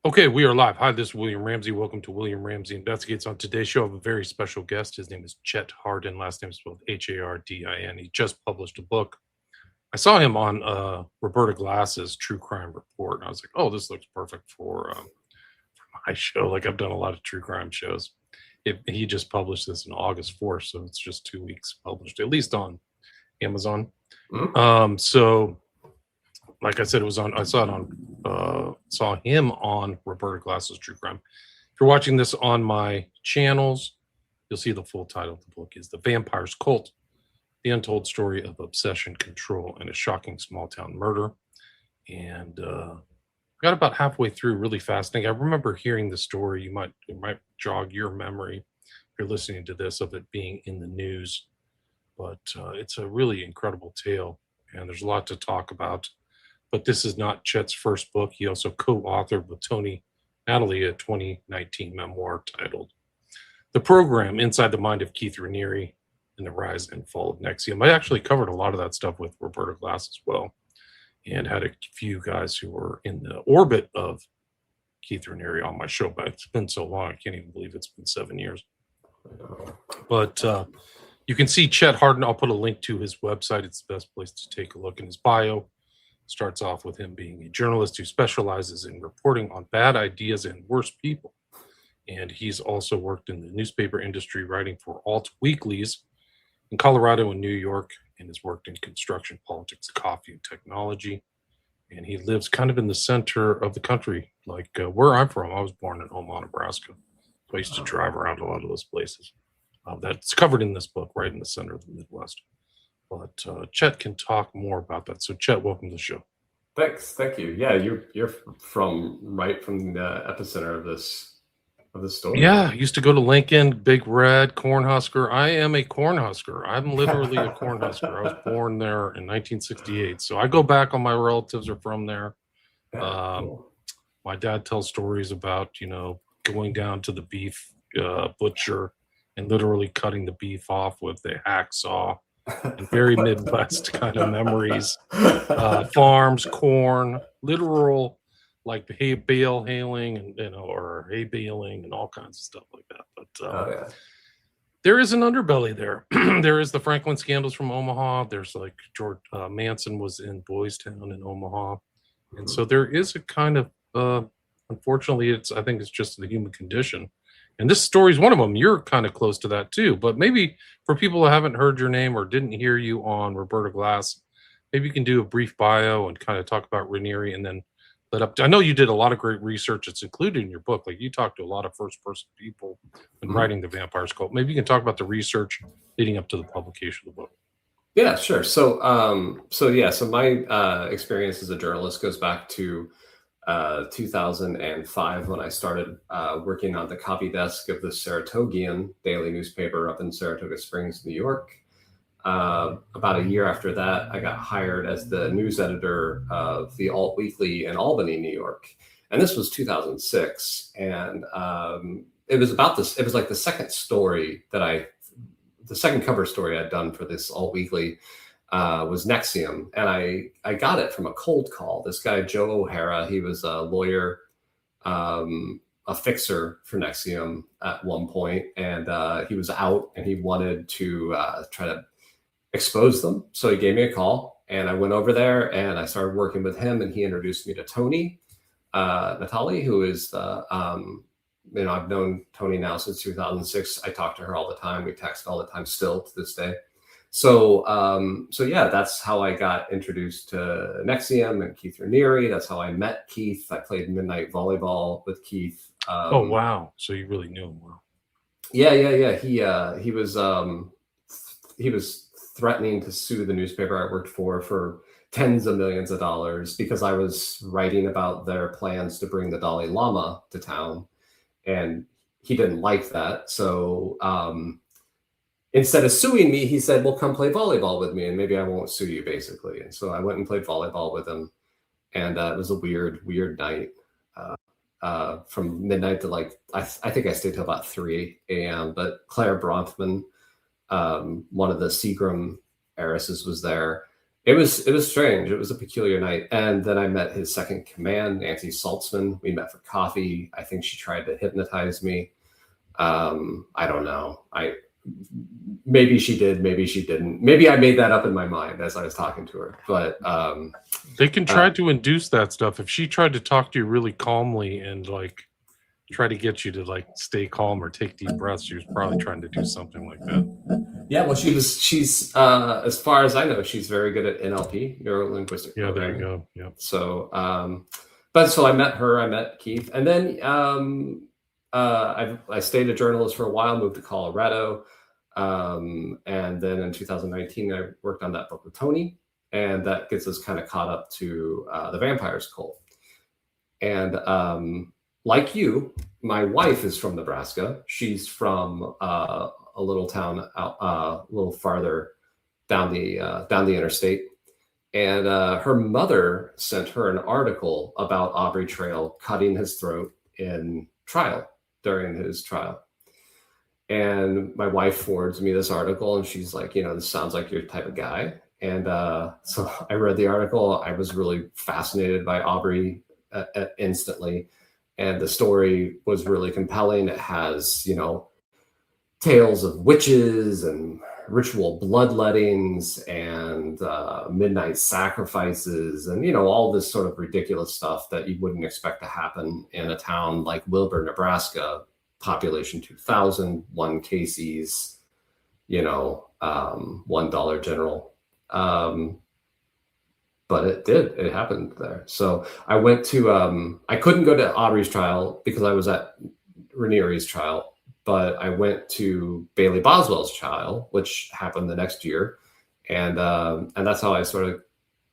Okay, we are live. Hi, this is William Ramsey. Welcome to William Ramsey Investigates. On today's show, I have a very special guest. His name is Chet Hardin. Last name is spelled Hardin. He just published a book. I saw him on Roberta Glass's True Crime Report, and I was like, "Oh, this looks perfect for my show." Like I've done a lot of true crime shows. He just published this on August 4th, so it's just 2 weeks published, at least on Amazon. Mhm. So like I said, it was on. I saw it on. Saw him on Roberta Glass's True Crime. If you're watching this on my channels, you'll see the full title of the book is "The Vampire's Cult: The Untold Story of Obsession, Control, and a Shocking Small Town Murder." And I got about halfway through, really fascinating. I remember hearing the story. It might jog your memory if you're listening to this of it being in the news, but it's a really incredible tale, and there's a lot to talk about. But this is not Chet's first book. He also co-authored with Tony Natalie a 2019 memoir titled "The Program: Inside the Mind of Keith Raniere and the Rise and Fall of NXIVM." I actually covered a lot of that stuff with Roberta Glass as well, and had a few guys who were in the orbit of Keith Raniere on my show. But it's been so long, I can't even believe it's been 7 years. But you can see Chet Hardin. I'll put a link to his website. It's the best place to take a look. In his bio starts off with him being a journalist who specializes in reporting on bad ideas and worse people. And he's also worked in the newspaper industry, writing for alt weeklies in Colorado and New York, and has worked in construction, politics, coffee, and technology. And he lives kind of in the center of the country, like where I'm from. I was born in Omaha, Nebraska. So I used to drive around a lot of those places. That's covered in this book, right in the center of the Midwest. But Chet can talk more about that. So Chet, welcome to the show. Thank you. Yeah, you're from right from the epicenter of this story. Yeah, I used to go to Lincoln, Big Red, Cornhusker. I am a Cornhusker. I'm literally a Cornhusker. I was born there in 1968. So I go back, all my relatives are from there. Yeah, cool. My dad tells stories about, going down to the beef butcher and literally cutting the beef off with a hacksaw. And very Midwest kind of memories. Farms, corn, literal like bale hailing and or hay baling and all kinds of stuff like that. But Yeah. there is an underbelly there. There is the Franklin scandals from Omaha. There's like George Manson was in Boys Town in Omaha, and so there is a kind of unfortunately, I think it's just the human condition. And this story is one of them. You're kind of close to that too, but maybe for people who haven't heard your name or didn't hear you on Roberta Glass, maybe you can do a brief bio and kind of talk about Raniere, and then let up. I know you did a lot of great research. It's included in your book. Like you talked to a lot of first-person people when writing The Vampire's Cult. Maybe you can talk about the research leading up to the publication of the book. Yeah, sure. So my experience as a journalist goes back to 2005 when I started working on the copy desk of the Saratogian daily newspaper up in Saratoga Springs, New York. About a year after that, I got hired as the news editor of the Alt Weekly in Albany, New York. And this was 2006. And it was about this. It was like the second cover story I'd done for this Alt Weekly was NXIVM. And I got it from a cold call. This guy, Joe O'Hara, he was a lawyer, a fixer for NXIVM at one point. And he was out and he wanted to try to expose them. So he gave me a call and I went over there and I started working with him, and he introduced me to Tony Natalie, who is I've known Tony now since 2006. I talk to her all the time. We text all the time still to this day. So yeah, that's how I got introduced to NXIVM and Keith Raniere. That's how I met Keith. I played midnight volleyball with Keith. Oh wow! So you really knew him well. Yeah. He was threatening to sue the newspaper I worked for tens of millions of dollars because I was writing about their plans to bring the Dalai Lama to town, and he didn't like that. So instead of suing me, he said, well, come play volleyball with me and maybe I won't sue you, basically. And so I went and played volleyball with him, and it was a weird night. From midnight to I think I stayed till about 3 a.m. But Claire Bronfman, one of the Seagram heiresses, was there. It was strange. It was a peculiar night. And then I met his second in command, Nancy Saltzman. We met for coffee. I think she tried to hypnotize me. I don't know. Maybe she did, maybe she didn't. Maybe I made that up in my mind as I was talking to her. But they can try to induce that stuff. If she tried to talk to you really calmly and like try to get you to like stay calm or take deep breaths, she was probably trying to do something like that. Yeah, well, she's as far as I know, she's very good at NLP, neuro linguistic Yeah, programming. there you go. Yeah. So, but so I met her, I met Keith, and then I stayed a journalist for a while, moved to Colorado, and then in 2019 I worked on that book with Tony, and that gets us kind of caught up to the Vampires Cult. And like you, my wife is from Nebraska. She's from a little town out a little farther down the interstate. And her mother sent her an article about Aubrey Trail cutting his throat in trial during his trial. And my wife forwards me this article, and she's like, this sounds like your type of guy. And so I read the article. I was really fascinated by Aubrey instantly. And the story was really compelling. It has, tales of witches and ritual bloodlettings and midnight sacrifices and, all this sort of ridiculous stuff that you wouldn't expect to happen in a town like Wilbur, Nebraska, population 2,000, one Casey's, one Dollar General. But it happened there. So I went to, I couldn't go to Aubrey's trial because I was at Ranieri's trial, but I went to Bailey Boswell's trial, which happened the next year. And that's how I sort of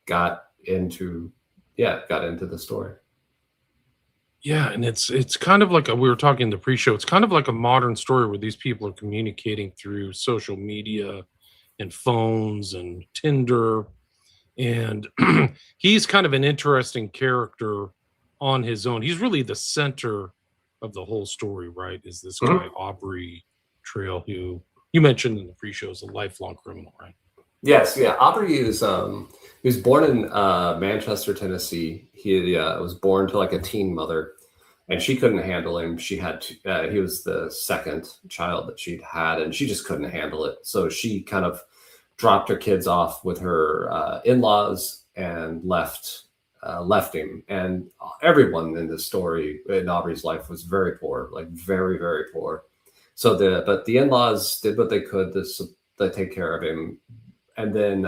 got into the story. Yeah. And it's kind of like we were talking in the pre-show. It's kind of like a modern story where these people are communicating through social media and phones and Tinder. And he's kind of an interesting character on his own. He's really the center of the whole story, right? Is this guy, Aubrey Trail, who you mentioned in the pre-show is a lifelong criminal, right? Yes, yeah. Aubrey is he was born in Manchester, Tennessee. He was born to like a teen mother, and she couldn't handle him. She had he was the second child that she'd had, and she just couldn't handle it. So she kind of dropped her kids off with her in-laws and left him. And everyone in this story in Aubrey's life was very poor, like very, very poor. So but the in-laws did what they could to take care of him. And then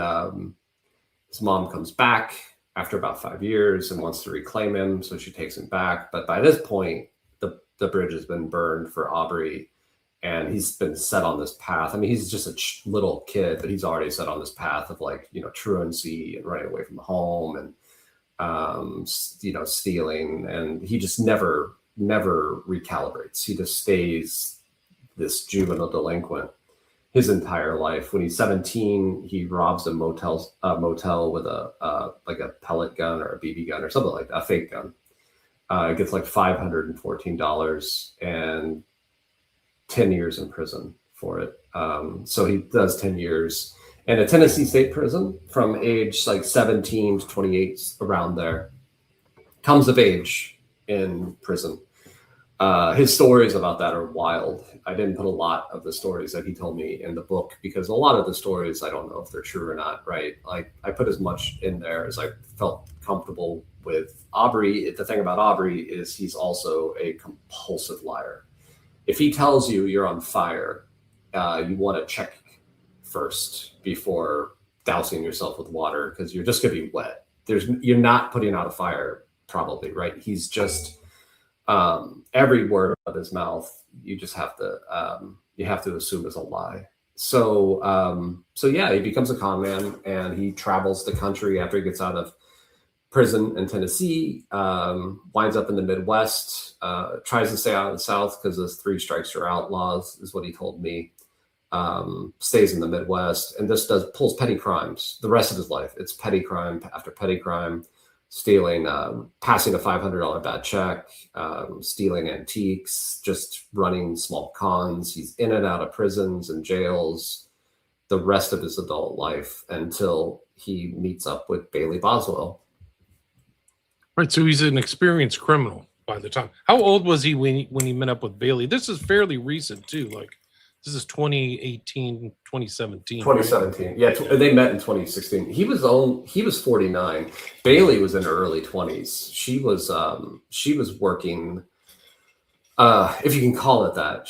his mom comes back after about 5 years and wants to reclaim him. So she takes him back. But by this point, the bridge has been burned for Aubrey. And he's been set on this path. I mean, he's just a little kid, but he's already set on this path of like, truancy and running away from the home and, stealing. And he just never recalibrates. He just stays this juvenile delinquent his entire life. When he's 17, he robs a motel with a pellet gun or a BB gun or something like that, a fake gun. It gets like $514 and 10 years in prison for it. So he does 10 years in a Tennessee state prison from age like 17 to 28, around there. Comes of age in prison. His stories about that are wild. I didn't put a lot of the stories that he told me in the book because a lot of the stories, I don't know if they're true or not, right? Like I put as much in there as I felt comfortable with. Aubrey, the thing about Aubrey is he's also a compulsive liar. If he tells you you're on fire, you want to check first before dousing yourself with water because you're just going to be wet. You're not putting out a fire, probably, right? He's just every word of his mouth. You just have to assume is a lie. So yeah, he becomes a con man and he travels the country after he gets out of prison in Tennessee, winds up in the Midwest, tries to stay out of the South because those 3 strikes are outlaws is what he told me. Stays in the Midwest and pulls petty crimes the rest of his life. It's petty crime after petty crime, stealing, passing a $500 bad check, stealing antiques, just running small cons. He's in and out of prisons and jails the rest of his adult life until he meets up with Bailey Boswell. Right. So he's an experienced criminal by the time. How old was he when he met up with Bailey? This is fairly recent too. Like this is 2018, 2017. 2017. Right? Yeah, they met in 2016. He was 49. Bailey was in her early 20s. She was working, if you can call it that.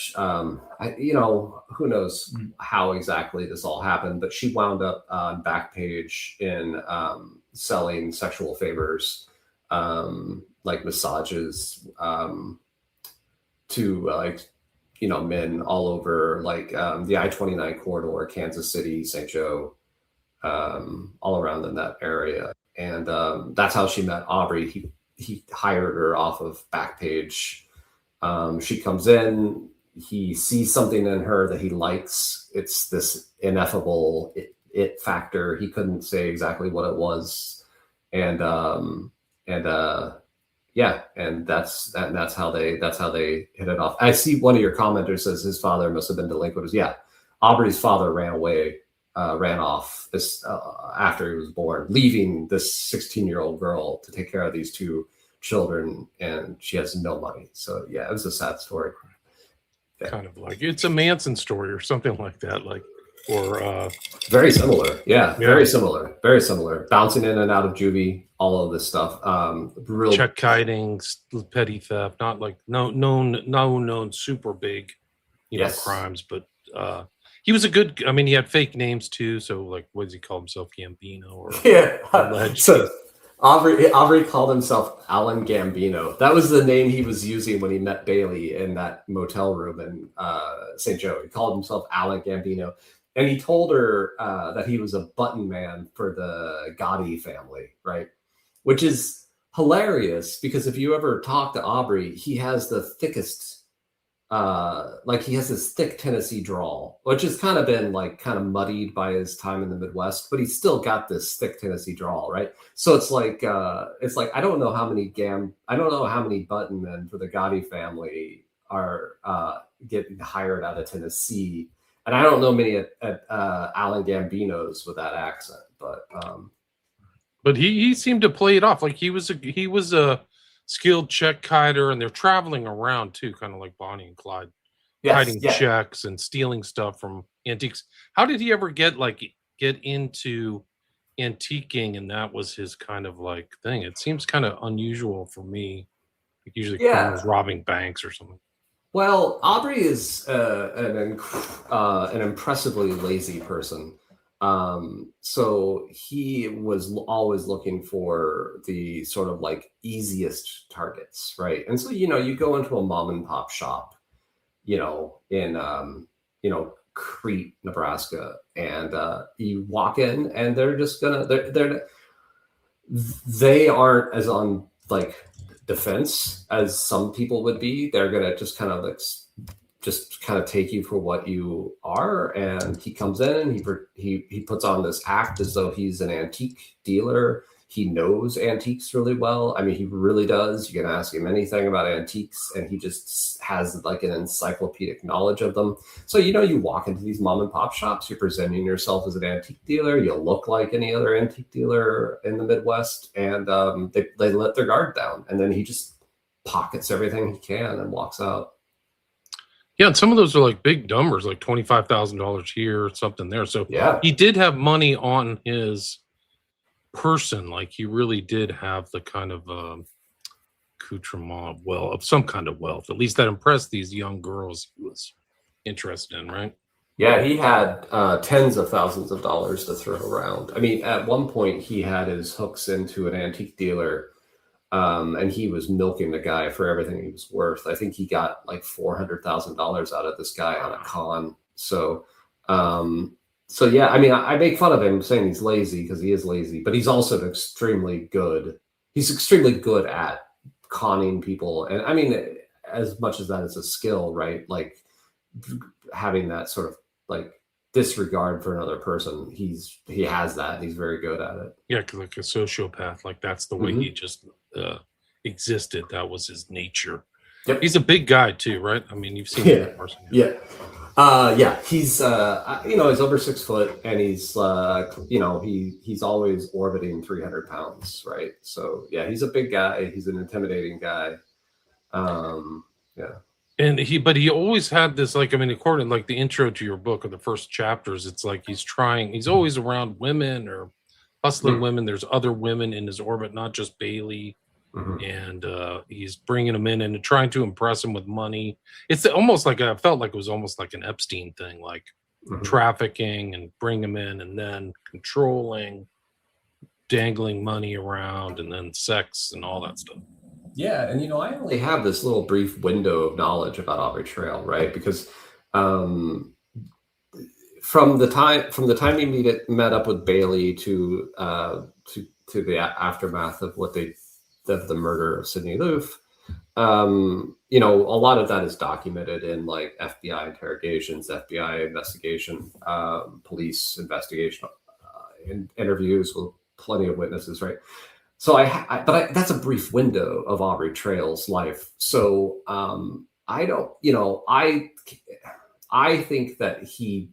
Who knows how exactly this all happened, but she wound up on Backpage in selling sexual favors, like massages, to men all over, like the I-29 corridor, Kansas City, St. Joe, all around in that area. And that's how she met Aubrey. He hired her off of Backpage. She comes in, he sees something in her that he likes. It's this ineffable it factor. He couldn't say exactly what it was. And that's how they hit it off. I see one of your commenters says his father must have been delinquent. Yeah, Aubrey's father ran off after he was born, leaving this 16-year-old girl to take care of these two children, and she has no money. So yeah, it was a sad story. Yeah. Kind of like it's a Manson story or something like that, very similar. Yeah, very similar. Bouncing in and out of juvie, all of this stuff. Real check kiting, petty theft, not like no known super big, crimes, but he was a good. I mean, he had fake names too. So like, what does he call himself? Gambino or So Aubrey called himself Alan Gambino. That was the name he was using when he met Bailey in that motel room in St. Joe. He called himself Alan Gambino. And he told her that he was a button man for the Gotti family, right? Which is hilarious because if you ever talk to Aubrey, he has the thickest, he has this thick Tennessee drawl, which has kind of been kind of muddied by his time in the Midwest, but he's still got this thick Tennessee drawl, right? So it's like I don't know how many button men for the Gotti family are getting hired out of Tennessee. And I don't know many at Alan Gambino's with that accent, but he seemed to play it off like he was a skilled check kiter, and they're traveling around too, kind of like Bonnie and Clyde, hiding checks and stealing stuff from antiques. How did he ever get into antiquing, and that was his kind of thing? It seems kind of unusual for me. Like usually, criminals robbing banks or something. Well, Aubrey is an impressively lazy person. So he was always looking for the sort of easiest targets, right? And so, you go into a mom and pop shop, in, Crete, Nebraska, and you walk in and they're just they aren't as on defense as some people would be. They're gonna just kind of take you for what you are. And he comes in and he puts on this act as though he's an antique dealer. He knows antiques really well. I mean, he really does. You can ask him anything about antiques and he just has an encyclopedic knowledge of them. So, you walk into these mom and pop shops, you're presenting yourself as an antique dealer. You look like any other antique dealer in the Midwest, and they let their guard down. And then he just pockets everything he can and walks out. Yeah, and some of those are big numbers, like $25,000 here, something there. So he did have money on his person. He really did have the kind of accoutrement of some kind of wealth, at least that impressed these young girls he was interested in, right? Yeah, he had tens of thousands of dollars to throw around. I mean, at one point he had his hooks into an antique dealer, and he was milking the guy for everything he was worth. I think he got $400,000 out of this guy on a con. So yeah, I mean, I make fun of him saying he's lazy because he is lazy, but he's also extremely good. He's extremely good at conning people. And I mean, as much as that is a skill, right? Having that sort of disregard for another person, he has that, and he's very good at it. Yeah, because a sociopath, that's the way he just existed. That was his nature. Yep. He's a big guy too, right? I mean, you've seen him in person. Yeah. Yeah, he's he's over 6 foot, and he's he's always orbiting 300 pounds, right? So yeah, he's a big guy. He's an intimidating guy. Yeah. And but he always had this, like, I mean, according like the intro to your book or the first chapters, it's like he's always around women or hustling Mm-hmm. women. There's other women in his orbit, not just Bailey. Mm-hmm. And he's bringing them in and trying to impress him with money. It's almost like, I felt like it was almost like an Epstein thing, like Mm-hmm. trafficking and bring them in and then controlling, dangling money around, and then sex and all that stuff. Yeah, and I only have this little brief window of knowledge about Aubrey Trail, right? Because um, from the time he met up with Bailey to the aftermath of the murder of Sidney Loof, a lot of that is documented in like FBI interrogations, FBI investigation, police investigation, interviews with plenty of witnesses, right? So that's a brief window of Aubrey Trail's life. So I don't, I think that he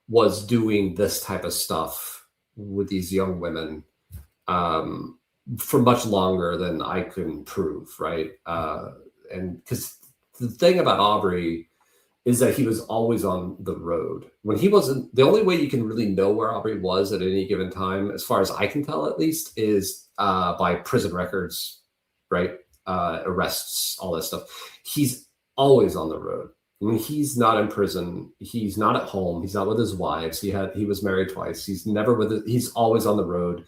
was doing this type of stuff with these young women for much longer than I can prove, right? And because the thing about Aubrey is that he was always on the road. When he wasn't, the only way you can really know where Aubrey was at any given time, as far as I can tell at least, is by prison records, right? Arrests, all that stuff. He's always on the road. When he's not in prison, he's not at home, he's not with his wives. He was married twice. He's never he's always on the road,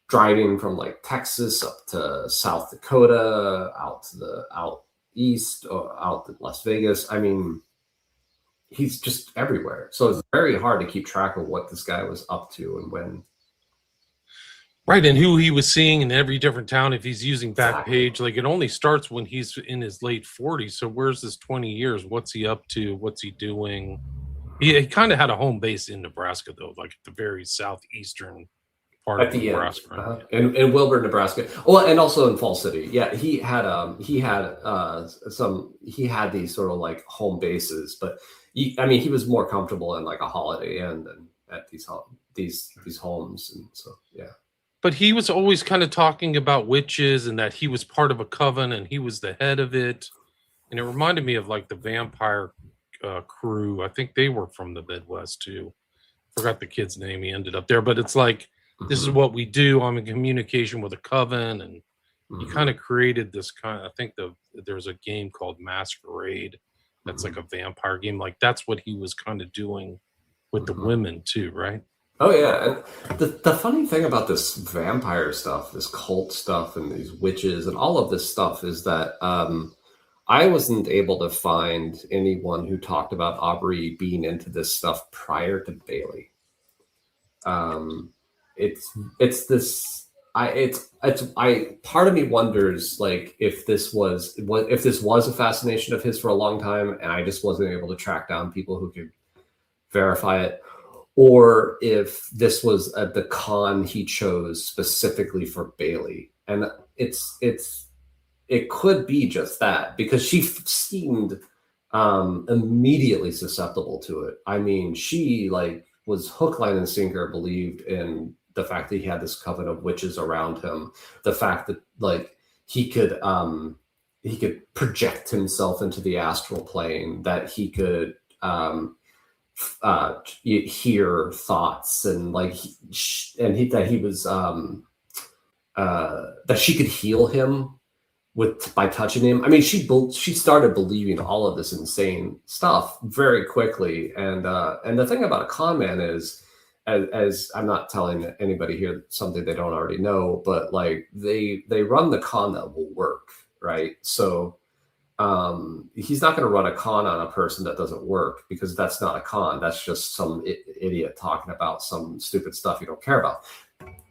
driving from like Texas up to South Dakota, out east, or out to Las Vegas. I mean, he's just everywhere. So it's very hard to keep track of what this guy was up to and when. Right, and who he was seeing in every different town. If he's using Backpage, Exactly. like it only starts when he's in his late 40s. So where's this 20 years? What's he up to? What's he doing? He kind of had a home base in Nebraska, though, like at the very southeastern part At of the end, Nebraska. Right? in Wilbur, Nebraska. Well, and also in Falls City. Yeah, he had these sort of like home bases, but he was more comfortable in like a Holiday Inn than at these homes, and so yeah. But he was always kind of talking about witches and that he was part of a coven and he was the head of it. And it reminded me of like the vampire crew. I think they were from the Midwest too. Forgot the kid's name. He ended up there, but it's like, this is what we do. I'm in communication with a coven, and he kind of created this kind of, I think there's a game called Masquerade that's like a vampire game. Like that's what he was kind of doing with the women too, right? Oh yeah, and the funny thing about this vampire stuff, this cult stuff, and these witches, and all of this stuff is that I wasn't able to find anyone who talked about Aubrey being into this stuff prior to Bailey. It's this. Part of me wonders like if this was a fascination of his for a long time, and I just wasn't able to track down people who could verify it, or if this was the con he chose specifically for Bailey. And it could be just that, because she seemed immediately susceptible to it. I mean, she like was hook, line, and sinker, believed in the fact that he had this coven of witches around him, the fact that like he could project himself into the astral plane, that he could hear thoughts, and like that he was that she could heal him by touching him. I mean, she started believing all of this insane stuff very quickly. And the thing about a con man is, as I'm not telling anybody here something they don't already know, but like they run the con that will work, right? So he's not going to run a con on a person that doesn't work, because that's not a con. That's just some idiot talking about some stupid stuff you don't care about.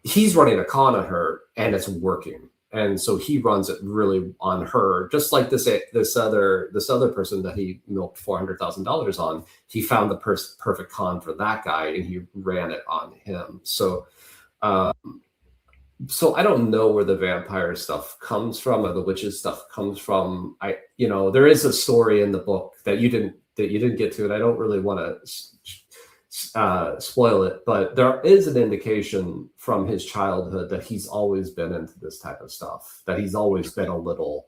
He's running a con on her, and it's working. And so he runs it really on her, just like this other person that he milked $400,000 on. He found the perfect con for that guy, and he ran it on him. So I don't know where the vampire stuff comes from, or the witches stuff comes from. There is a story in the book that you didn't that you didn't get to, and I don't really want to spoil it, but there is an indication from his childhood that he's always been into this type of stuff, that he's always been a little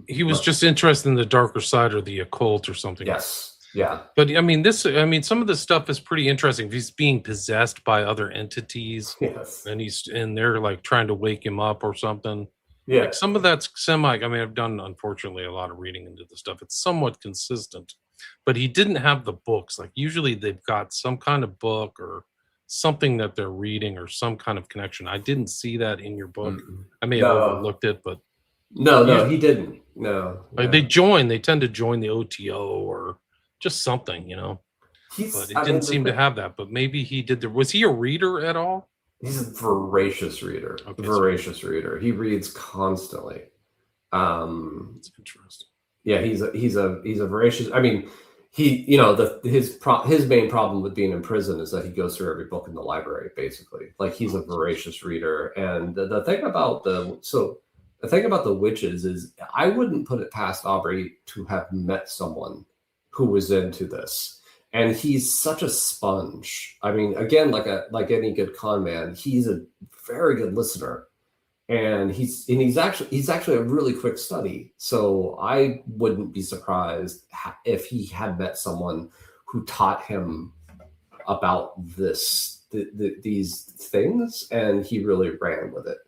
he was just interested in the darker side or the occult or something. Yes. Yeah. But I mean, some of this stuff is pretty interesting. He's being possessed by other entities. Yes. And they're like trying to wake him up or something. Yeah. Like some of that's I've done, unfortunately, a lot of reading into the stuff. It's somewhat consistent, but he didn't have the books. Like usually they've got some kind of book or something that they're reading or some kind of connection. I didn't see that in your book. I may have overlooked it, but no, he didn't. No. Like they tend to join the OTO or just something, but it didn't seem to have that. But maybe he did. Was he a reader at all? He's a voracious reader. Reader. He reads constantly. That's interesting. Yeah, he's a voracious. I mean, his main problem with being in prison is that he goes through every book in the library, basically. Like he's a voracious reader. And the thing about the witches is I wouldn't put it past Aubrey to have met someone who was into this. And he's such a sponge. I mean, again, like any good con man, he's a very good listener, and he's actually a really quick study. So I wouldn't be surprised if he had met someone who taught him about these things, and he really ran with it.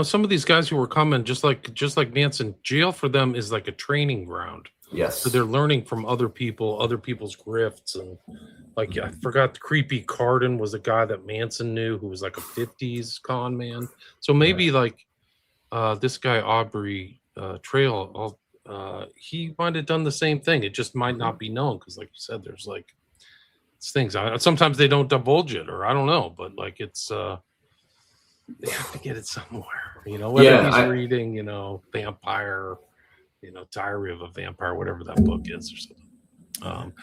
Some of these guys who were coming, just like Manson, jail for them is like a training ground. Yes. So they're learning from other people's grifts. And like, I forgot, the creepy Hardin was a guy that Manson knew who was like a 50s con man. So maybe this guy, Aubrey Trail, he might have done the same thing. It just might not be known. Cause like you said, there's like things, sometimes they don't divulge it, or I don't know, but like it's, they have to get it somewhere, whether he's reading, Vampire, Diary of a Vampire, whatever that book is or something.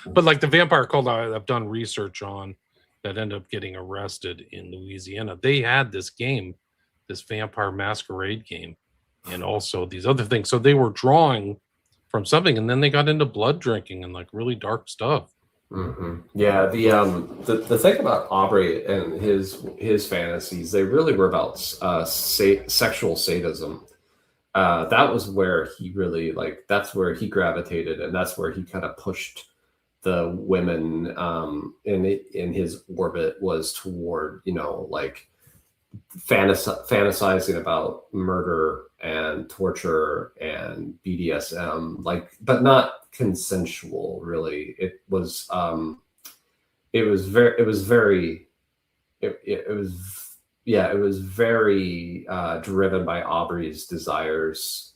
But like the vampire cult I've done research on that ended up getting arrested in Louisiana, they had this game, this Vampire Masquerade game, and also these other things. So they were drawing from something, and then they got into blood drinking and like really dark stuff. Mm-hmm. Yeah, the thing about Aubrey and his fantasies, they really were about sexual sadism. That was where he really that's where he gravitated, and that's where he kind of pushed the women in his orbit, was toward fantasizing about murder and torture and BDSM, but not consensual, really. It was very driven by Aubrey's desires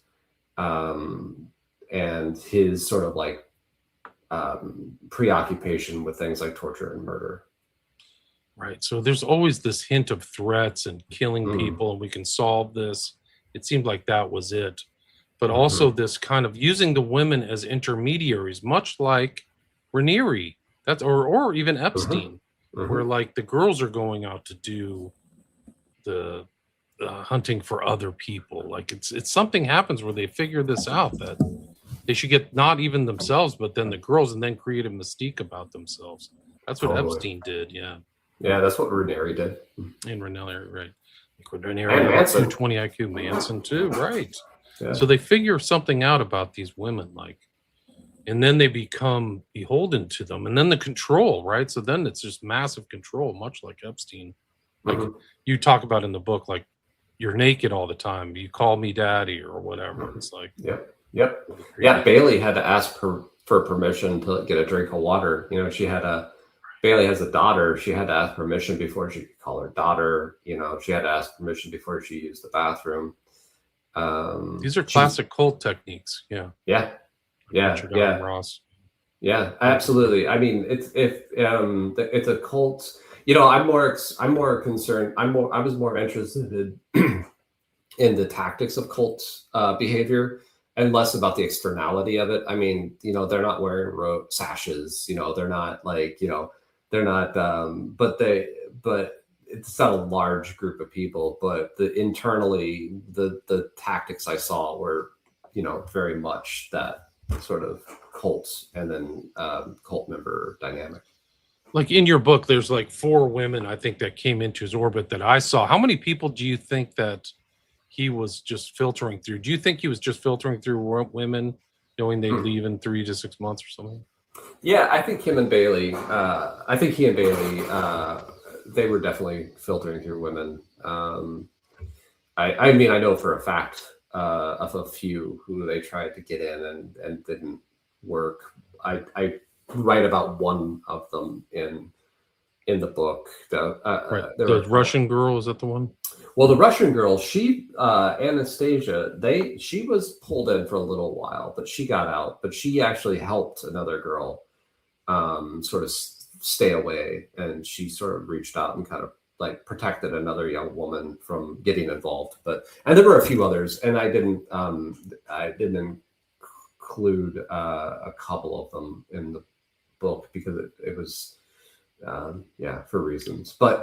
and his sort of preoccupation with things like torture and murder. Right. So there's always this hint of threats and killing people, and we can solve this. It seemed like that was it. But also this kind of using the women as intermediaries, much like Raniere, or even Epstein, where like the girls are going out to do the hunting for other people. Like it's something happens where they figure this out, that they should get not even themselves, but then the girls, and then create a mystique about themselves. That's what Epstein did. Yeah. Yeah, that's what Raniere did. And Raniere, right? Raniere and Manson, 220 IQ, Manson too, right? Yeah. So they figure something out about these women, and then they become beholden to them, and then the control, right? So then it's just massive control, much like Epstein. Like you talk about in the book, like you're naked all the time. You call me daddy or whatever. It's like, yep. Yeah, Bailey had to ask for permission to get a drink of water. Bailey has a daughter. She had to ask permission before she could call her daughter. She had to ask permission before she used the bathroom. These are classic cult techniques. Yeah. Ross. Yeah, absolutely. I mean, it's a cult. I'm more concerned. I was more interested in the tactics of cult behavior and less about the externality of it. I mean, they're not wearing sashes. They're not but it's not a large group of people. But internally, the tactics I saw were, very much that sort of cult and then cult member dynamic. Like in your book, there's like 4 women, I think, that came into his orbit that I saw. How many people do you think that he was just filtering through? Do you think he was just filtering through women, knowing they'd leave in 3 to 6 months or something? Yeah, I think him and Bailey. I think he and Bailey. They were definitely filtering through women. I mean, I know for a fact of a few who they tried to get in and didn't work. I write about one of them in the book. The Russian girl, is that the one? Well, the Russian girl, she Anastasia, she was pulled in for a little while, but she got out. But she actually helped another girl sort of stay away, and she sort of reached out and kind of like protected another young woman from getting involved. And there were a few others, and I didn't include a couple of them in the book because it was for reasons. But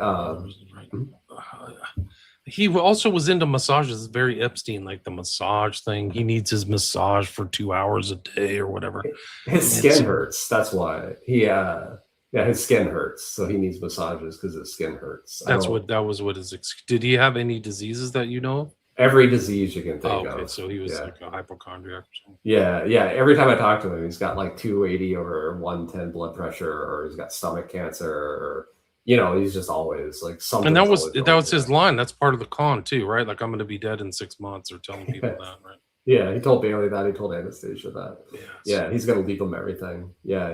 he also was into massages, very Epstein, like the massage thing. He needs his massage for 2 hours a day or whatever. His skin hurts. That's why his skin hurts. So he needs massages because his skin hurts. That was what his. Did he have any diseases that you know of? Every disease you can think of. So he was like a hypochondriac or something. Yeah. Every time I talk to him, he's got like 280 over 110 blood pressure, or he's got stomach cancer, or he's just always like something. And that was his line. That's part of the con too, right? Like, I'm going to be dead in 6 months, or telling people that, right? Yeah, he told Bailey that. He told Anastasia that. Yeah, he's going to leave them everything. Yeah.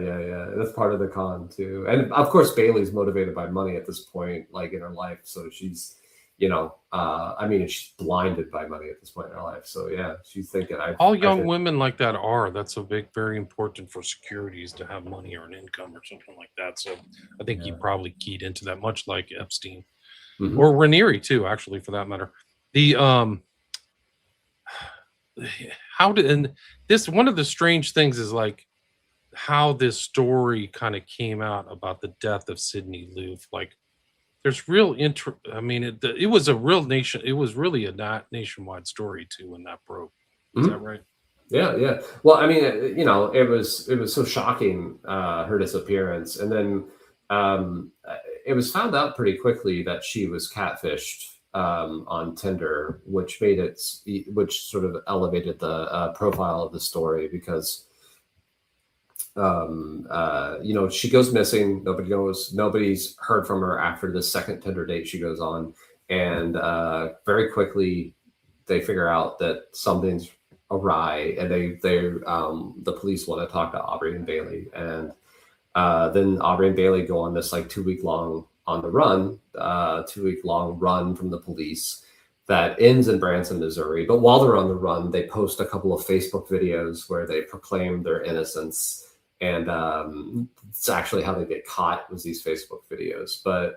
That's part of the con too. And of course, Bailey's motivated by money at this point, like in her life. So she's, she's blinded by money at this point in her life. So yeah, she's thinking. All young women like that are. That's very important for security, is to have money or an income or something like that. So I think he probably keyed into that, much like Epstein or Raniere too, actually, for that matter. The one of the strange things is like how this story kind of came out about the death of Sidney Luft. Like, there's real I mean, it was a real nation. It was really a nationwide story too when that broke. Is that right? Yeah. Well, I mean, it was so shocking, her disappearance, and then it was found out pretty quickly that she was catfished on Tinder, which sort of elevated the profile of the story, because she goes missing. Nobody knows. Nobody's heard from her after the second Tinder date she goes on, and very quickly they figure out that something's awry, and the police want to talk to Aubrey and Bailey, and then Aubrey and Bailey go on this like 2 week long on the run, 2 week long run from the police that ends in Branson, Missouri. But while they're on the run, they post a couple of Facebook videos where they proclaim their innocence. And it's actually how they get caught, was these Facebook videos. But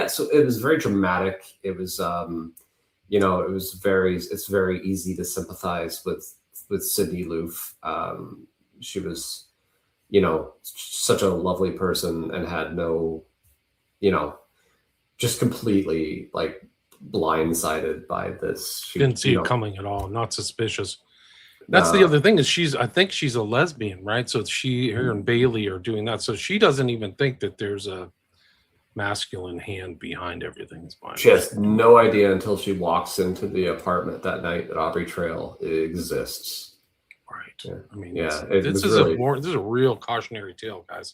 so it was very dramatic. It was, it's very easy to sympathize with Sidney Luft. She was, such a lovely person, and had no, just completely like blindsided by this. She didn't see it coming at all. Not suspicious. That's the other thing, is I think she's a lesbian, right? So her and Bailey are doing that. So she doesn't even think that there's a masculine hand behind everything. She has no idea until she walks into the apartment that night that Aubrey Trail exists. Right. Yeah. I mean, this is a real cautionary tale, guys.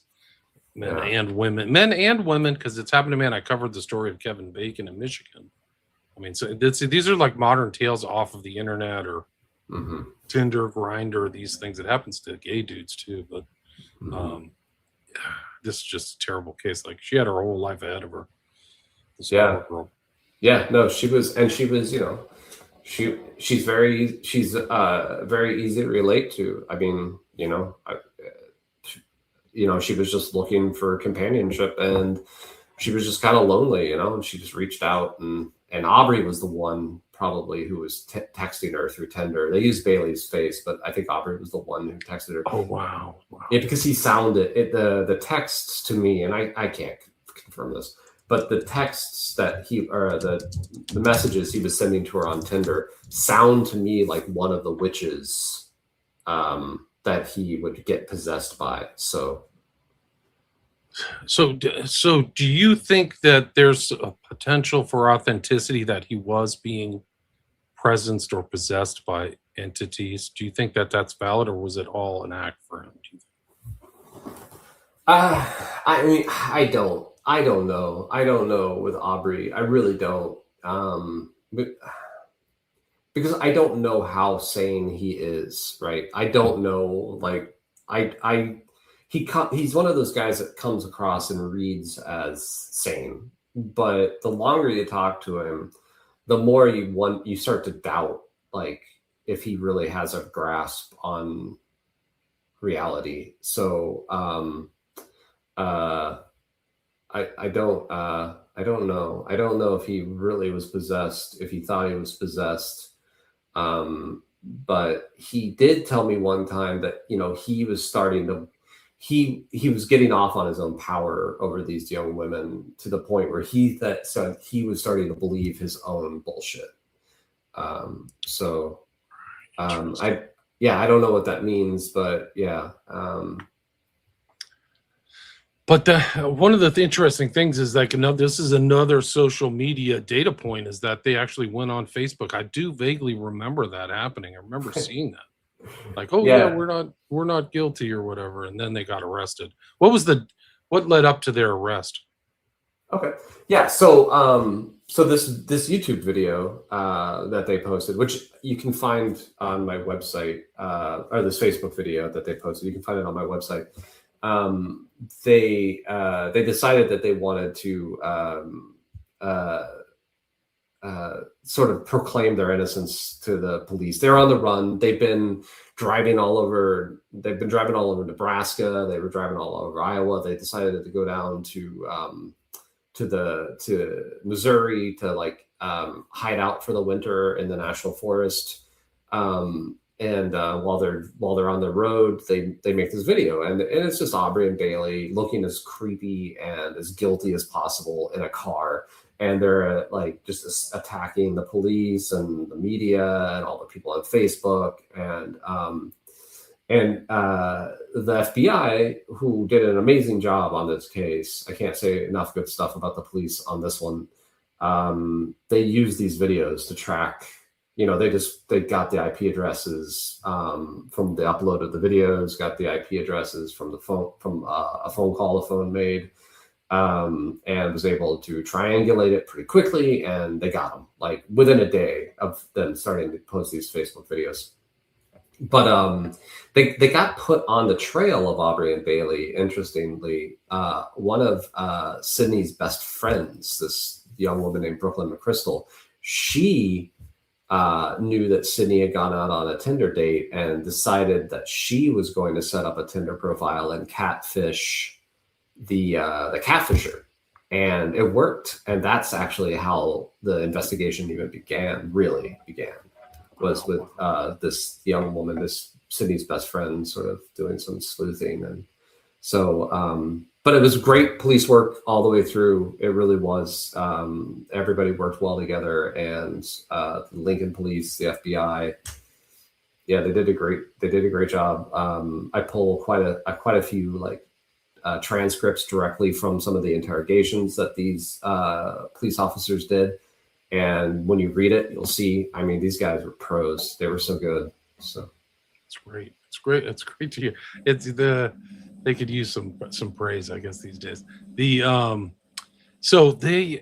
Men and women, because it's happened to me. And I covered the story of Kevin Bacon in Michigan. I mean, so these are like modern tales off of the internet, or Tinder, Grindr, these things. It happens to gay dudes too, but this is just a terrible case. Like, she had her whole life ahead of her. Girl. Yeah, no, she was, she's very easy to relate to. I mean, she was just looking for companionship, and she was just kind of lonely, and she just reached out, and Aubrey was the one probably who was texting her through Tinder. They used Bailey's face, but I think Aubrey was the one who texted her. Oh, wow. Yeah, because he sounded the texts to me, and I can't confirm this, but the texts that the messages he was sending to her on Tinder sound to me like one of the witches that that he would get possessed by. So do you think that there's a potential for authenticity, that he was being presenced or possessed by entities? Do you think that that's valid, or was it all an act for him? Do you think? I mean, I don't know. I don't know with Aubrey. I really don't. Because I don't know how sane he is, right? I don't know. Like, he's one of those guys that comes across and reads as sane, but the longer you talk to him, the more you start to doubt, like, if he really has a grasp on reality. So I don't know. I don't know if he really was possessed, if he thought he was possessed. But he did tell me one time that, he was starting to, he was getting off on his own power over these young women, to the point where he said he was starting to believe his own bullshit. I don't know what that means, but yeah. But one of the interesting things is, like, this is another social media data point, is that they actually went on Facebook. I do vaguely remember that happening. I remember seeing that, like, oh yeah, we're not guilty or whatever, and then they got arrested. What led up to their arrest? Okay, yeah. So this YouTube video that they posted, which you can find on my website, or this Facebook video that they posted, you can find it on my website. They decided that they wanted to sort of proclaim their innocence to the police. They're on the run. They've been driving all over Nebraska. They were driving all over Iowa. They decided to go down to Missouri to hide out for the winter in the national forest. And while they're on the road, they make this video, and it's just Aubrey and Bailey looking as creepy and as guilty as possible in a car, and they're just attacking the police and the media and all the people on Facebook, and the FBI, who did an amazing job on this case. I can't say enough good stuff about the police on this one. They use these videos to track. They got the IP addresses from the upload of the videos, got the IP addresses from the phone, from a phone call the phone made, and was able to triangulate it pretty quickly, and they got them within a day of them starting to post these Facebook videos. But they got put on the trail of Aubrey and Bailey. Interestingly, one of Sydney's best friends, this young woman named Brooklyn McChrystal, she knew that Sydney had gone out on a Tinder date and decided that she was going to set up a Tinder profile and catfish the catfisher, and it worked. And that's actually how the investigation even really began, was with this young woman, this Sydney's best friend, sort of doing some sleuthing. And so, but it was great police work all the way through. It really was. Everybody worked well together, and the Lincoln Police, the FBI, yeah, they did a great job. I pull quite a few transcripts directly from some of the interrogations that these police officers did, and when you read it, you'll see. I mean, these guys were pros. They were so good. So it's great. It's great to hear. They could use some praise, I guess, these days. So the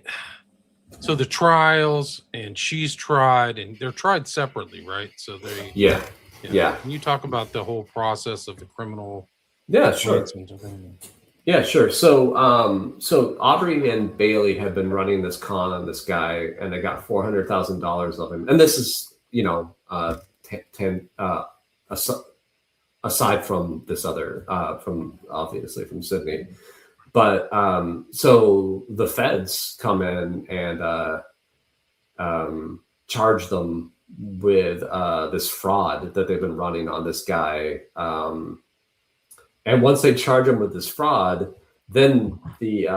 trials, and she's tried, and they're tried separately, right? So yeah. Can you talk about the whole process of the criminal? Yeah, sure. Yeah, sure. So Aubrey and Bailey had been running this con on this guy, and they got $400,000 of him. And this is, aside from this other, from Sydney. But so the feds come in and charge them with this fraud that they've been running on this guy. And once they charge them with this fraud, then the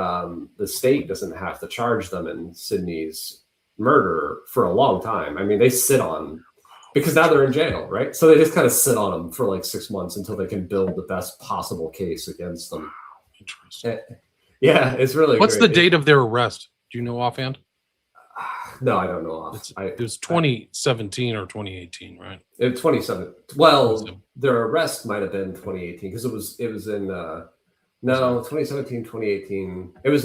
state doesn't have to charge them in Sydney's murder for a long time. I mean, they sit on because now they're in jail, right? So they just kind of sit on them for like 6 months until they can build the best possible case against them. Interesting. Yeah, it's really What's great. the date of their arrest? Do you know offhand? No, I don't know. It was 2017 or 2018, right? 27. Well, their arrest might have been 2018 because it was in 2017, 2018. It was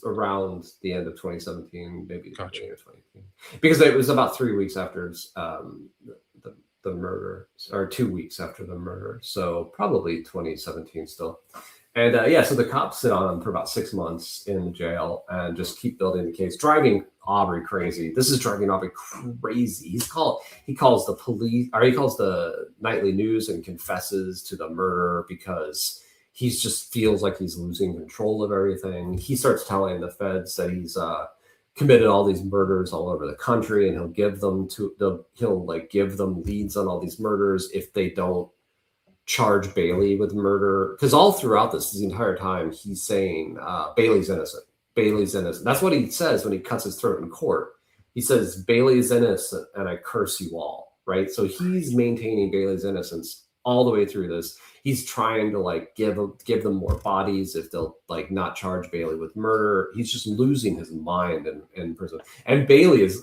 around the end of 2017, maybe Gotcha. beginning of 2018, because it was about 3 weeks after the murder, or 2 weeks after the murder. So probably 2017 still. And so the cops sit on him for about 6 months in jail and just keep building the case, driving Aubrey crazy. This is driving Aubrey crazy. He calls the police, or he calls the nightly news and confesses to the murder because he just feels like he's losing control of everything. He starts telling the feds that he's committed all these murders all over the country, and he'll give them leads on all these murders if they don't charge Bailey with murder. Because all throughout this entire time, he's saying Bailey's innocent. Bailey's innocent. That's what he says when he cuts his throat in court. He says Bailey's innocent, and I curse you all. Right. So he's maintaining Bailey's innocence all the way through this. He's trying to like give them more bodies if they'll like not charge Bailey with murder. He's just losing his mind in prison. And Bailey is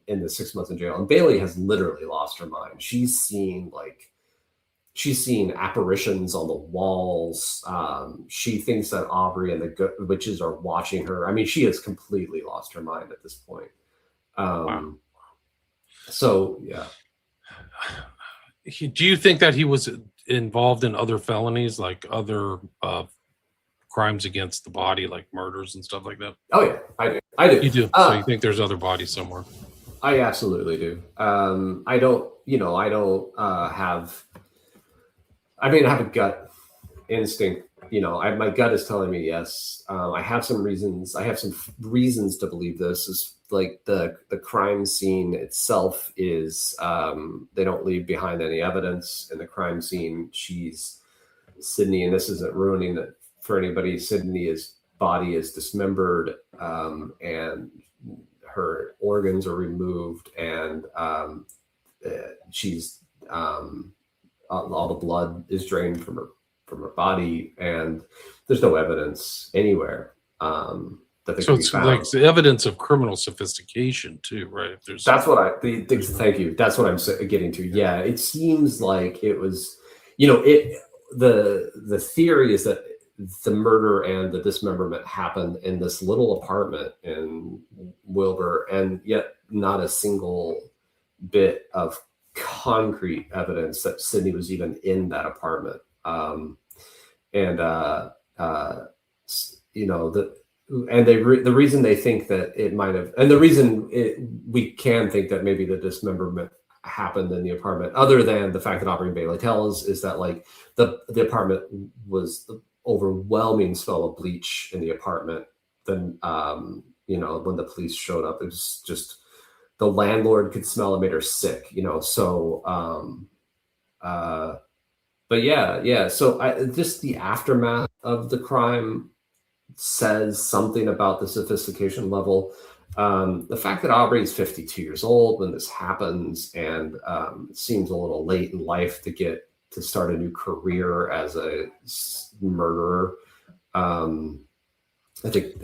in the 6 months in jail, and Bailey has literally lost her mind. She's seeing apparitions on the walls. She thinks that Aubrey and the witches are watching her. I mean, she has completely lost her mind at this point. Wow. So, yeah. Do you think that he was involved in other felonies, like other crimes against the body, like murders and stuff like that? Oh, yeah, I do. You do? So you think there's other bodies somewhere? I absolutely do. I don't have... I have a gut instinct. My gut is telling me yes. I have some reasons. I have some reasons to believe this. Is like the crime scene itself is they don't leave behind any evidence in the crime scene. She's Sydney, and this isn't ruining it for anybody. Sydney's body is dismembered, and her organs are removed, and she's all the blood is drained from her body, and there's no evidence anywhere that they can be found. Like the evidence of criminal sophistication too, right? That's what thank you. That's what I'm getting to. Yeah, it seems like it was, the theory is that the murder and the dismemberment happened in this little apartment in Wilbur, and yet not a single bit of concrete evidence that Sydney was even in that apartment. The reason they think that it might have, and the reason we can think that maybe the dismemberment happened in the apartment, other than the fact that Aubrey and Bailey tell us, is that like the apartment was the overwhelming smell of bleach in the apartment. Then when the police showed up, it was just the landlord could smell it, made her sick. But yeah. So just the aftermath of the crime says something about the sophistication level. The fact that Aubrey's 52 years old when this happens, and it seems a little late in life to start a new career as a murderer. I think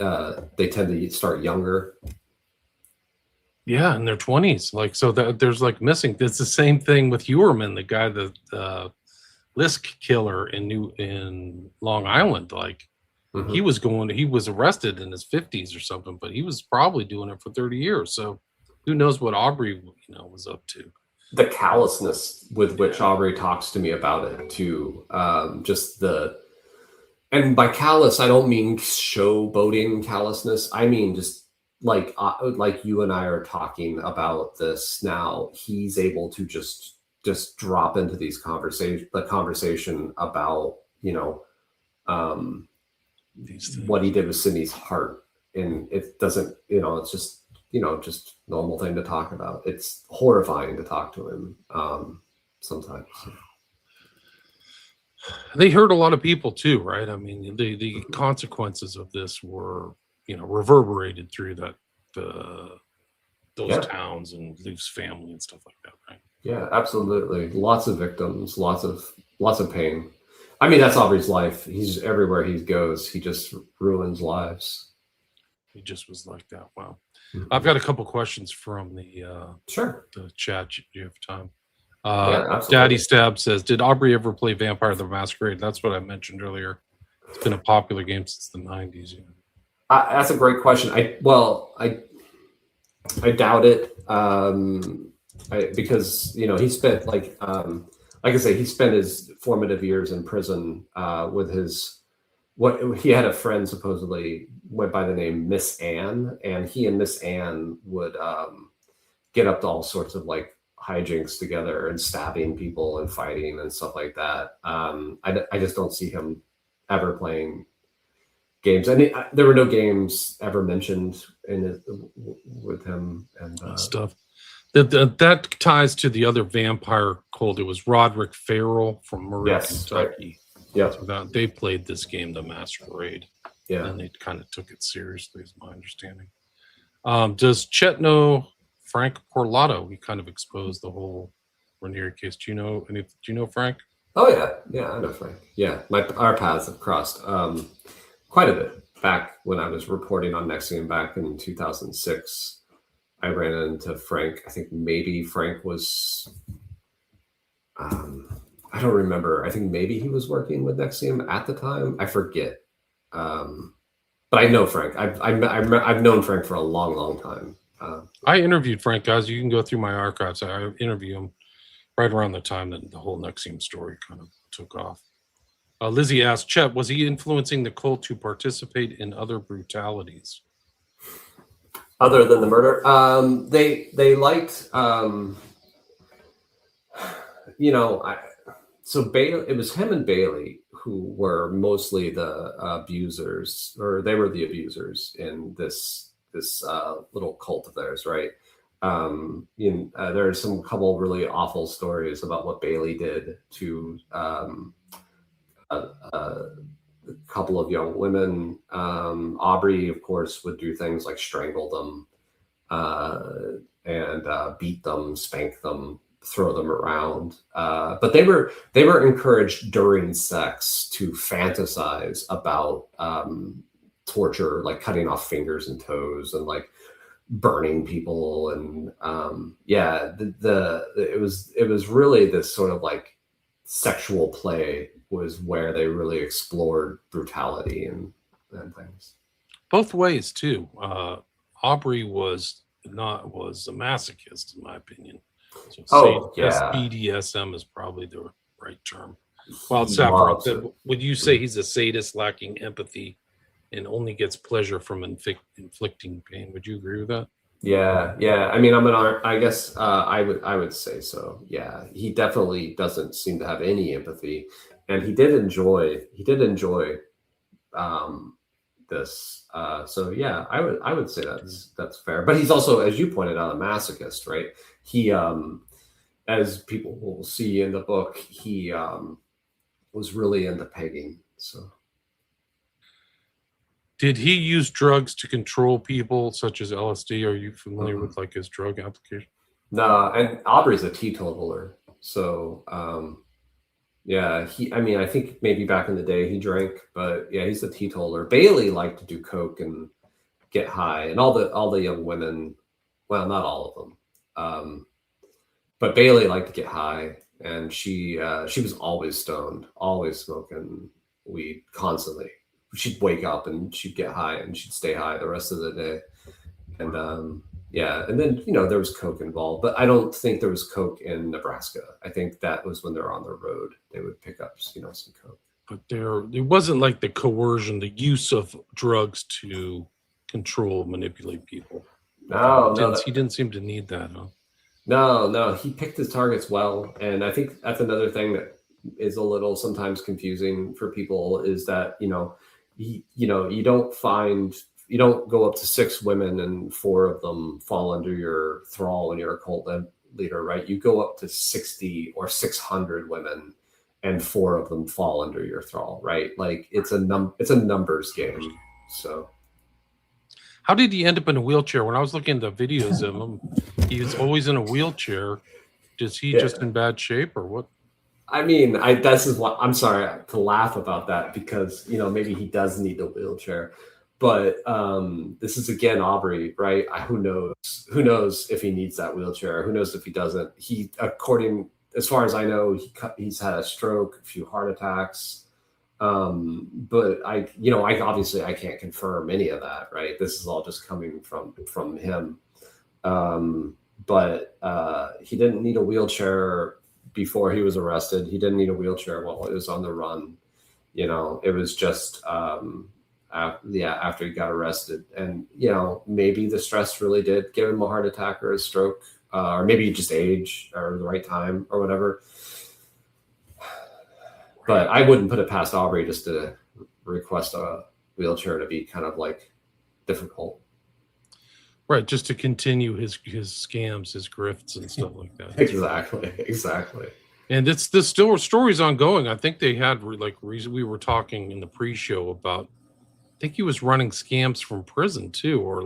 they tend to start younger. Yeah, in their 20s. Like, so that there's like missing. It's the same thing with Ewerman, the guy, the Lisk killer in Long Island. Like, he was arrested in his 50s or something, but he was probably doing it for 30 years. So who knows what Aubrey, was up to. The callousness with which Aubrey talks to me about it too. And by callous, I don't mean showboating callousness. I mean, just like you and I are talking about this now, he's able to just drop into the conversation about, what he did with Sydney's heart. And it doesn't, it's just, just normal thing to talk about. It's horrifying to talk to him sometimes. They hurt a lot of people too, right? I mean, the consequences of this were, reverberated through those towns and Luke's family and stuff like that, right? Yeah, absolutely. Lots of victims, lots of pain. I mean, that's Aubrey's life. He's everywhere he goes. He just ruins lives. He just was like that. Wow. I've Mhm. got a couple questions from Sure. the chat. Do you have time? Yeah, Daddy absolutely. Stab says, "Did Aubrey ever play Vampire the Masquerade?" That's what I mentioned earlier. It's been a popular game since the '90s. Yeah. That's a great question. I doubt it. Because he spent like I say, he spent his formative years in prison with his what he had a friend supposedly went by the name Miss Anne, and he and Miss Anne would get up to all sorts of like hijinks together and stabbing people and fighting and stuff like that. I just don't see him ever playing games, and there were no games ever mentioned in it with him. And Stuff. That ties to the other vampire cult. It was Roderick Farrell from Murray, yes, right, Kentucky. yeah, So they played this game, The Masquerade, yeah. and they kind of took it seriously, is my understanding. Does Chet know Frank Porlato? He kind of exposed the whole Raniere case. Do you know Frank? Oh yeah, yeah. I know Frank. Yeah, our paths have crossed quite a bit back when I was reporting on Nexium back in 2006. I ran into Frank. I think maybe Frank was. I don't remember. I think maybe he was working with Nexium at the time. I forget. But I know Frank. I've known Frank for a long, long time. I interviewed Frank, guys. You can go through my archives. I interviewed him right around the time that the whole Nexium story kind of took off. Lizzie asked, Chet, was he influencing the cult to participate in other brutalities? Other than the murder, they liked, so Bailey. It was him and Bailey who were mostly the abusers, or they were the abusers in this little cult of theirs, right? There are some couple really awful stories about what Bailey did to a couple of young women. Aubrey, of course, would do things like strangle them and beat them, spank them, throw them around. But they were encouraged during sex to fantasize about torture, like cutting off fingers and toes and like burning people. And it was really this sort of like sexual play was where they really explored brutality and things. Both ways, too. Aubrey was a masochist, in my opinion. So BDSM is probably the right term. Well, Saffron, would you say he's a sadist lacking empathy and only gets pleasure from inflicting pain? Would you agree with that? Yeah. I mean, I guess I would say so. Yeah, he definitely doesn't seem to have any empathy, and he did enjoy this. So yeah, I would say that's fair. But he's also, as you pointed out, a masochist, right? He, as people will see in the book, he was really into pegging. So. Did he use drugs to control people, such as LSD? Are you familiar with like his drug application? No, and Aubrey's a teetotaler, so yeah. I think maybe back in the day he drank, but yeah, he's a teetotaler. Bailey liked to do coke and get high, and all the young women, well, not all of them, but Bailey liked to get high, and she was always stoned, always smoking weed constantly. She'd wake up and she'd get high and she'd stay high the rest of the day. And and then there was coke involved, but I don't think there was coke in Nebraska. I think that was when they're on the road, they would pick up some coke. But it wasn't like the coercion, the use of drugs to control, manipulate people. He didn't seem to need that, huh? No, he picked his targets well, and I think that's another thing that is a little sometimes confusing for people is that you don't go up to 6 women and 4 of them fall under your thrall when you're a cult leader, right? You go up to 60 or 600 women and 4 of them fall under your thrall, right? Like it's a numbers game. So how did he end up in a wheelchair? When I was looking at the videos of him, he was always in a wheelchair. Is he Yeah. just in bad shape or what? I mean, this is what I'm sorry to laugh about that because maybe he does need a wheelchair, but this is again Aubrey, right? Who knows? Who knows if he needs that wheelchair? Who knows if he doesn't? He, according as far as I know, he's had a stroke, a few heart attacks. But I obviously I can't confirm any of that, right? This is all just coming from him. But he didn't need a wheelchair before he was arrested. He didn't need a wheelchair while he was on the run. It was just after he got arrested, and maybe the stress really did give him a heart attack or a stroke, or maybe just age or the right time or whatever. But I wouldn't put it past Aubrey just to request a wheelchair to be kind of like difficult. Right, just to continue his scams, his grifts and stuff like that. Exactly. And it's the story's ongoing. I think they had we were talking in the pre-show about. I think he was running scams from prison too, or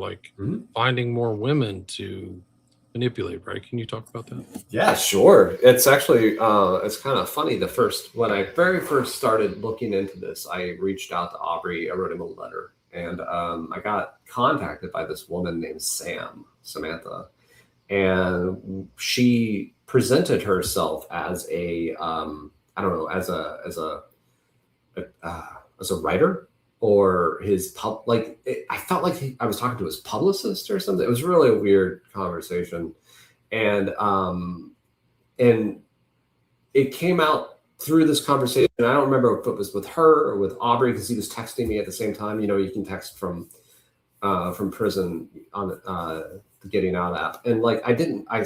finding more women to manipulate. Right? Can you talk about that? Yeah, sure. It's actually it's kind of funny. When I very first started looking into this, I reached out to Aubrey. I wrote him a letter. And I got contacted by this woman named Samantha, and she presented herself as a as a writer or his I felt like I was talking to his publicist or something. It was really a weird conversation, and it came out through this conversation. I don't remember if it was with her or with Aubrey because he was texting me at the same time. You can text from prison on the Getting Out app, and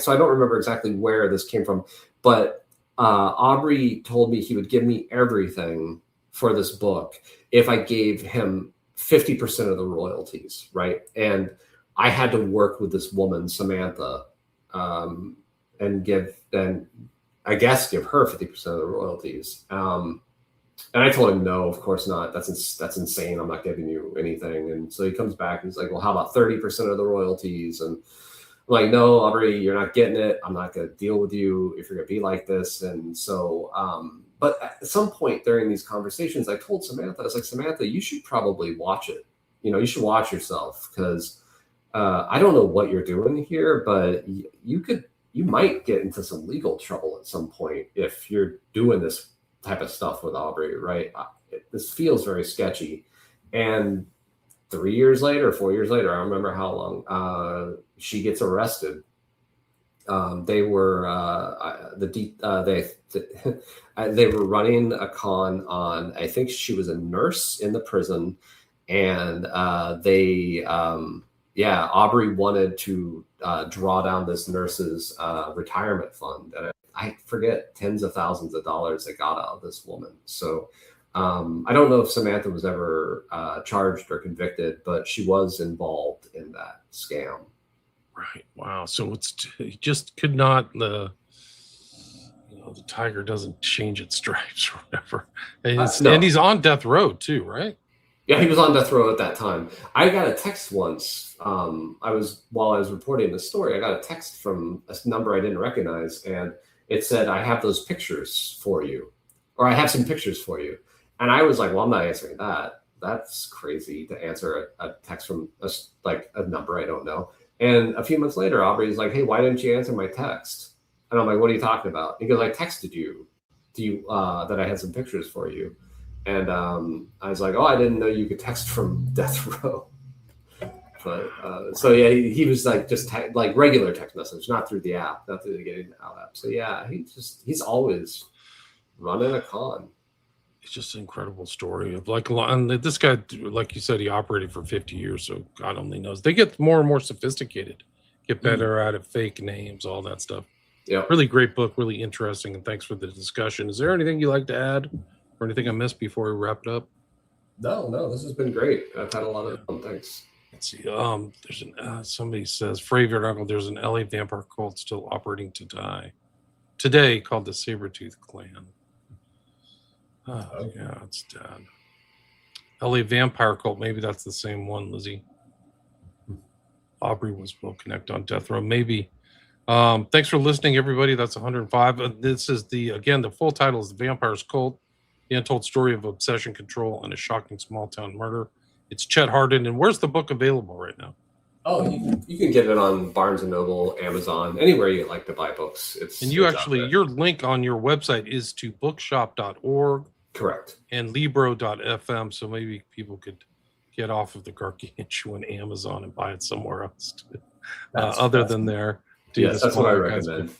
so I don't remember exactly where this came from, but Aubrey told me he would give me everything for this book if I gave him 50% of the royalties, right? And I had to work with this woman Samantha, and give her 50% of the royalties. And I told him, no, of course not. That's insane. I'm not giving you anything. And so he comes back and he's like, well, how about 30% of the royalties? And I'm like, no, Aubrey, you're not getting it. I'm not going to deal with you if you're going to be like this. And so, but at some point during these conversations, I told Samantha, I was like, Samantha, you should probably watch it. You should watch yourself because I don't know what you're doing here, but you might get into some legal trouble at some point if you're doing this type of stuff with Aubrey, right? This feels very sketchy. And 3 years later, 4 years later, I don't remember how long, she gets arrested. They were they were running a con on, I think she was a nurse in the prison, and Aubrey wanted to draw down this nurse's retirement fund, and I forget tens of thousands of dollars they got out of this woman. So I don't know if Samantha was ever charged or convicted, but she was involved in that scam. Right. Wow. So he just could not. The tiger doesn't change its stripes or whatever, and he's on death row too, right? Yeah, he was on death row at that time. I got a text once. While I was reporting this story, I got a text from a number I didn't recognize, and it said, "I have those pictures for you," or "I have some pictures for you." And I was like, "Well, I'm not answering that. That's crazy to answer a text from a number I don't know." And a few months later, Aubrey's like, "Hey, why didn't you answer my text?" And I'm like, "What are you talking about?" He goes, "I texted you that I had some pictures for you." And I was like, "Oh, I didn't know you could text from death row." But so yeah, he was like just regular text message, not through the app, not through the Getting Out app. So yeah, he's always running a con. It's just an incredible story of and this guy, like you said, he operated for 50 years, so God only knows. They get more and more sophisticated, get better at it, fake names, all that stuff. Yeah, really great book, really interesting, and thanks for the discussion. Is there anything you'd like to add or anything I missed before we wrap it up? No, this has been great. I've had a lot of fun. Thanks. Let's see. There's somebody says, Favorite Uncle, there's an LA vampire cult still operating today called the Sabretooth Clan. Yeah, it's dead. LA vampire cult, maybe that's the same one, Lizzie. Aubrey will connect on death row. Maybe Thanks for listening, everybody. That's 105. This is the full title is The Vampire's Cult, The Untold Story of Obsession, Control, and a Shocking Small Town Murder. It's Chet Hardin. And where's the book available right now? Oh, you can get it on Barnes & Noble, Amazon, anywhere you like to buy books. Your link on your website is to bookshop.org. Correct. And libro.fm, so maybe people could get off of the gargantuan Amazon and buy it somewhere else than there. Yes, that's what I recommend.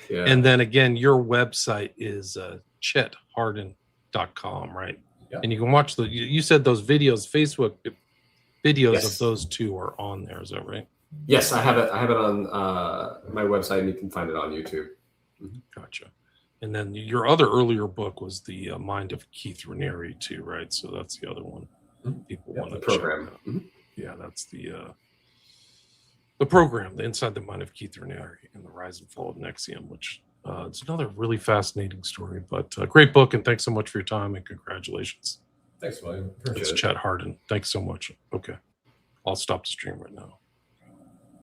Yeah. And then again, your website is chethardin.com, right? Yeah. And you can watch you said those videos, Facebook videos of those two are on there. Is that right? Yes, I have it on my website, and you can find it on YouTube. Mm-hmm. Gotcha. And then your other earlier book was the Mind of Keith Raniere too, right? So that's the other one. Mm-hmm. People want to program. Mm-hmm. Yeah, that's the program, the Inside the Mind of Keith Raniere and the Rise and Fall of NXIVM, which it's another really fascinating story. But great book, and thanks so much for your time and congratulations. Thanks, William. It's Chet Hardin. Thanks so much. Okay, I'll stop the stream right now.